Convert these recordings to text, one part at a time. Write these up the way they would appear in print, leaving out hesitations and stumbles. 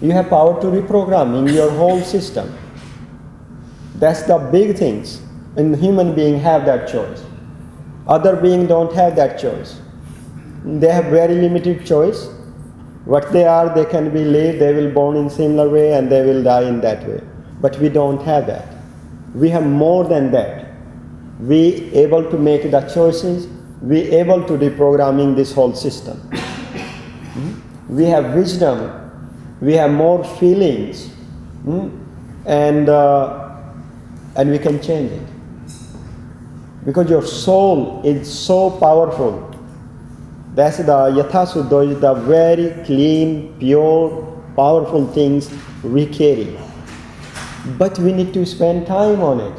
You have power to reprogram in your whole system. That's the big things. And human beings have that choice. Other beings don't have that choice. They have very limited choice. What they are, they can be lived, they will born in similar way and they will die in that way. But we don't have that. We have more than that. We able to make the choices, we able to reprogramming this whole system. We have wisdom, we have more feelings, and we can change it. Because your soul is so powerful. That's the Yatha Suddha, is the very clean, pure, powerful things we carry. But we need to spend time on it.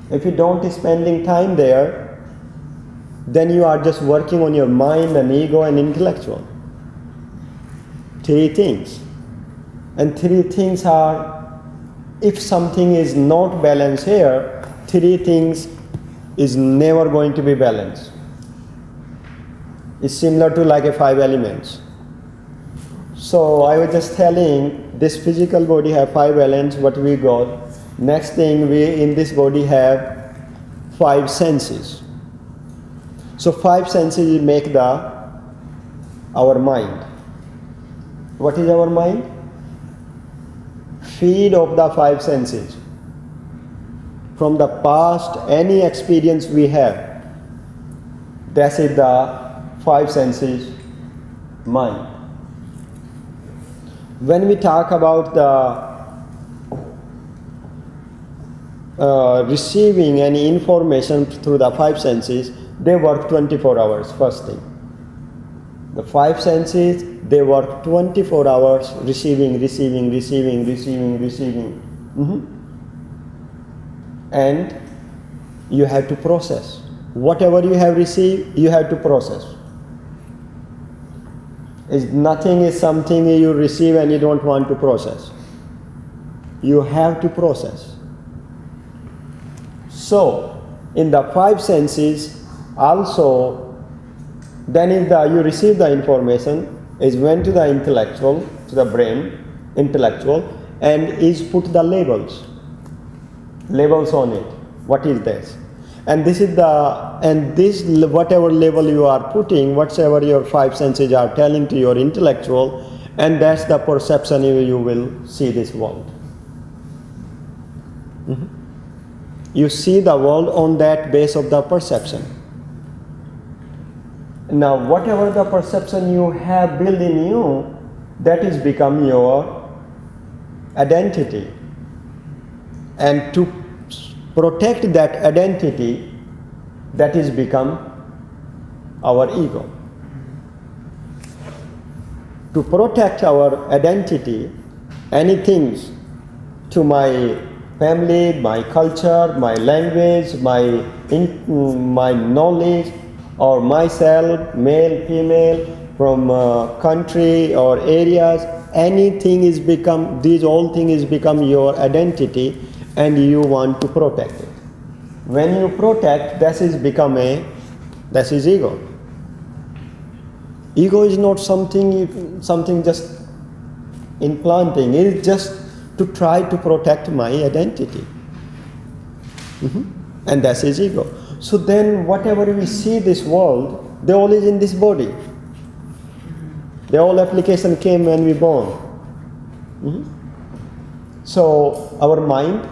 If you don't spending time there, then you are just working on your mind and ego and intellectual. Three things. And three things are, if something is not balanced here, three things is never going to be balanced. It's similar to like a 5 elements. So I was just telling, this physical body have 5 elements, what we got. Next thing, we in this body have 5 senses. So 5 senses make our mind. What is our mind? Feed of the 5 senses. From the past, any experience we have, that is the 5 senses mind. When we talk about the receiving any information through the 5 senses, they work 24 hours, first thing. The 5 senses, they work 24 hours, receiving. And you have to process. Whatever you have received, you have to process. Nothing is something you receive and you don't want to process. You have to process. So, in the 5 senses, also, then you receive the information, is went to the intellectual, to the brain, intellectual, and is put the labels on it. What is this? And this is whatever label you are putting, whatever your 5 senses are telling to your intellectual, and that's the perception you will see this world. You see the world on that base of the perception. Now, whatever the perception you have built in you, that is become your identity. And to protect that identity, that is become our ego. To protect our identity, anything to my family, my culture, my language, my knowledge, or myself, male, female, from country or areas, anything is become, these all things is become your identity, and you want to protect it. When you protect, that is ego. Ego is not something just implanting. It is just to try to protect my identity. And that is ego. So then whatever we see this world, they all is in this body. The whole application came when we born. So our mind,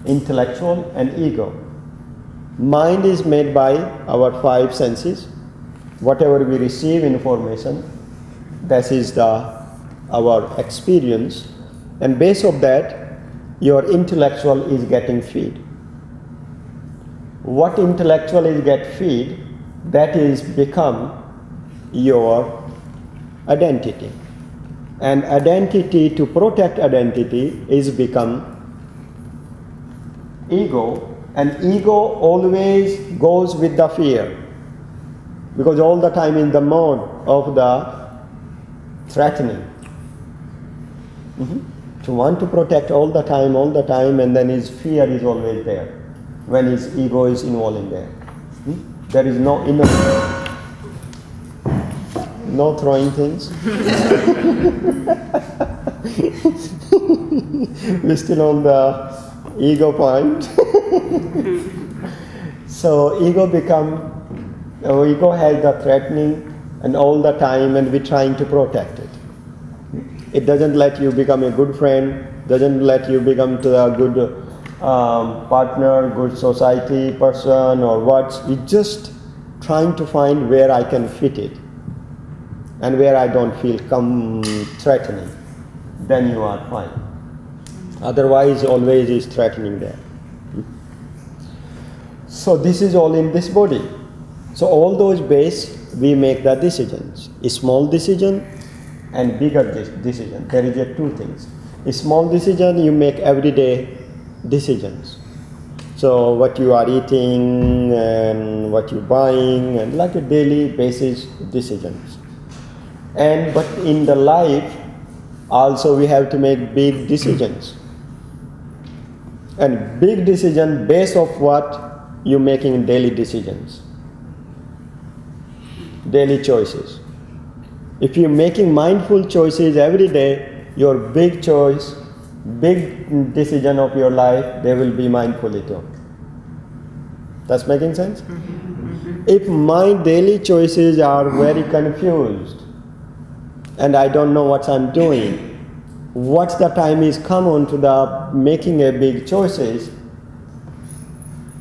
intellectual and ego. Mind is made by our 5 senses. Whatever we receive information, that is our experience. And based of that, your intellectual is getting feed. What intellectual is get feed, that is become your identity. And identity, to protect identity, is become ego. And ego always goes with the fear, because all the time in the mode of the threatening. To want to protect all the time, and then his fear is always there when his ego is involved in there. There is no inner, no throwing things. We're still on the ego point. So ego has the threatening and all the time, and we're trying to protect it. It doesn't let you become a good friend, doesn't let you become to a good partner, good society person or what. We're just trying to find where I can fit it and where I don't feel threatening. Then you are fine. Otherwise, always is threatening there. So this is all in this body. So all those base, we make the decisions. A small decision and bigger decision. There is two things. A small decision, you make everyday decisions. So what you are eating and what you're buying, and like a daily basis decisions. But in the life, also we have to make big decisions. And big decision based of what you're making daily decisions. Daily choices. If you're making mindful choices every day, your big choice, big decision of your life, they will be mindfully too. That's making sense? If my daily choices are very confused and I don't know what I'm doing, what's the time is come on to the making a big choices,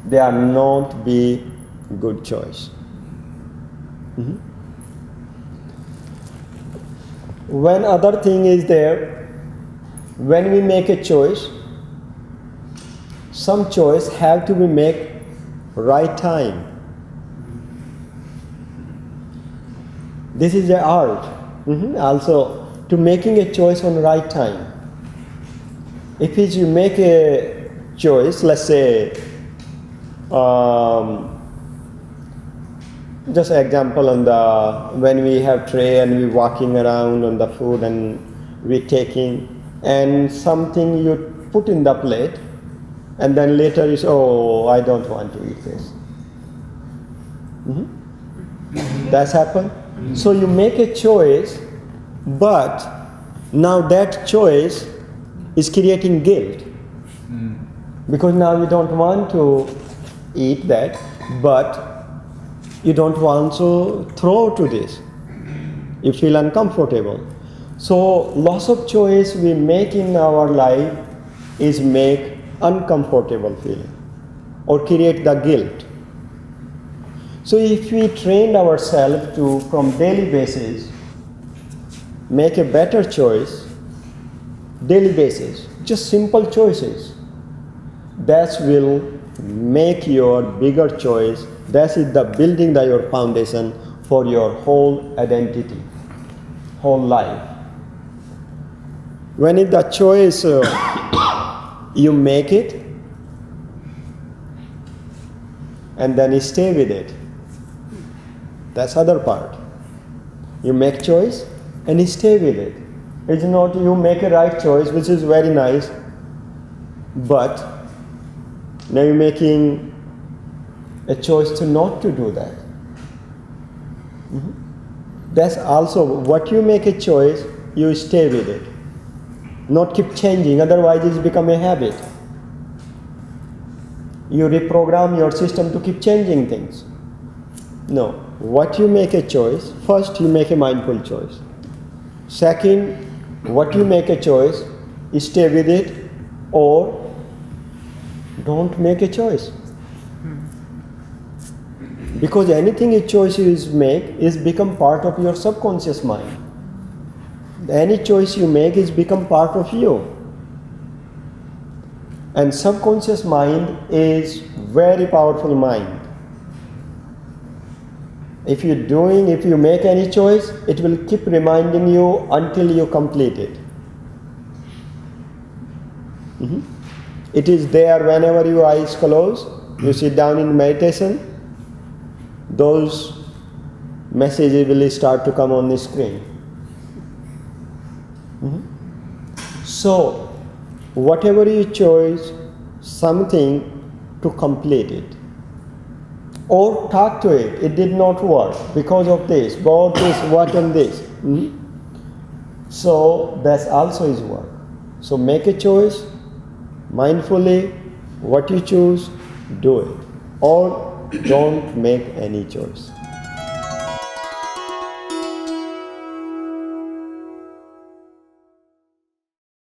they are not be good choice. When other thing is there, when we make a choice, some choice have to be made right time. This is the art. Also, to making a choice on the right time. If you make a choice, let's say, just an example on when we have tray and we walking around on the food and we taking, and something you put in the plate, and then later you say, oh, I don't want to eat this. That's happened. So you make a choice, but now that choice is creating guilt. Because now you don't want to eat that, but you don't want to throw to this. You feel uncomfortable. So loss of choice we make in our life is make uncomfortable feeling or create the guilt. So if we train ourselves to, from daily basis, make a better choice, daily basis, just simple choices, that will make your bigger choice. That is the building your foundation for your whole identity, whole life. When it's the choice, you make it, and then you stay with it. That's other part. You make choice and you stay with it. It's not you make a right choice, which is very nice, but now you're making a choice to not to do that. That's also what you make a choice, you stay with it. Not keep changing, otherwise it's become a habit. You reprogram your system to keep changing things. No, what you make a choice, first you make a mindful choice. Second, what you make a choice, you stay with it or don't make a choice. Because anything a choice you make is become part of your subconscious mind. Any choice you make is become part of you. And subconscious mind is very powerful mind. If you make any choice, it will keep reminding you until you complete it. It is there whenever your eyes close, you sit down in meditation, those messages will start to come on the screen. So, whatever you choose, something to complete it. Or talk to it, it did not work because of this, what and this. So that's also his work. So make a choice, mindfully, what you choose, do it. Or don't make any choice.